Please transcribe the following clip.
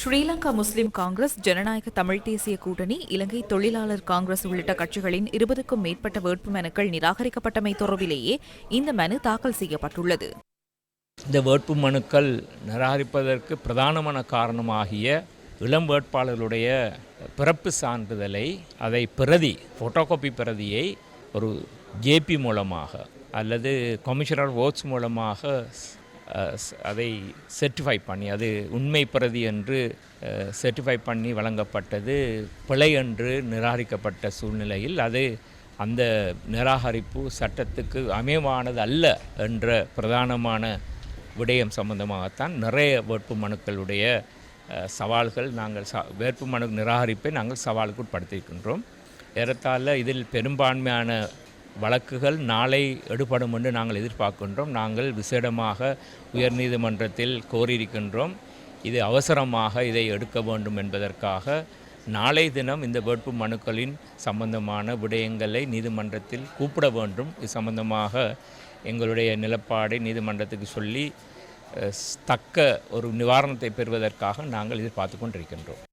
ஸ்ரீலங்கா முஸ்லிம் காங்கிரஸ், ஜனநாயக தமிழ் தேசிய கூட்டணி, இலங்கை தொழிலாளர் காங்கிரஸ் உள்ளிட்ட கட்சிகளின் 20க்கும் மேற்பட்ட வேட்புமனுக்கள் நிராகரிக்கப்பட்டமை தொடர்பிலேயே இந்த மனு தாக்கல் செய்யப்பட்டுள்ளது. இந்த வேட்பு மனுக்கள் நிராகரிப்பதற்கு பிரதானமான காரணமாகிய இளம் வேட்பாளர்களுடைய பிறப்பு சான்றிதழை அதை ஃபோட்டோகாப்பி பிரதியை ஒரு ஜேபி மூலமாக அல்லது கமிஷனர் ஓட்ஸ் மூலமாக அதை செர்டிஃபை பண்ணி, அது உண்மை பிரதி என்று செர்டிஃபை பண்ணி வழங்கப்பட்டது பிழை என்று நிராகரிக்கப்பட்ட சூழ்நிலையில் அந்த நிராகரிப்பு சட்டத்துக்கு அமைவானது அல்ல என்ற பிரதானமான விடயம் சம்பந்தமாகத்தான் நிறைய வேட்பு மனுக்களுடைய சவால்கள் வேட்பு மனு நிராகரிப்பை நாங்கள் சவாலுக்கு உட்படுத்தியிருக்கின்றோம். ஏறத்தாழ இதில் பெரும்பான்மையான வழக்குகள் நாளை எடுபடும் என்று நாங்கள் எதிர்பார்க்கின்றோம். நாங்கள் விசேடமாக உயர்நீதிமன்றத்தில் கோரியிருக்கின்றோம். இது அவசரமாக இதை எடுக்க வேண்டும் என்பதற்காக நாளை தினம் இந்த வேட்பு மனுக்களின் சம்பந்தமான விடயங்களை நீதிமன்றத்தில் கூப்பிட வேண்டும். இது சம்பந்தமாக எங்களுடைய நிலப்பாடை நீதிமன்றத்துக்கு சொல்லி தக்க ஒரு நிவாரணத்தை பெறுவதற்காக நாங்கள் எதிர்பார்த்து கொண்டிருக்கின்றோம்.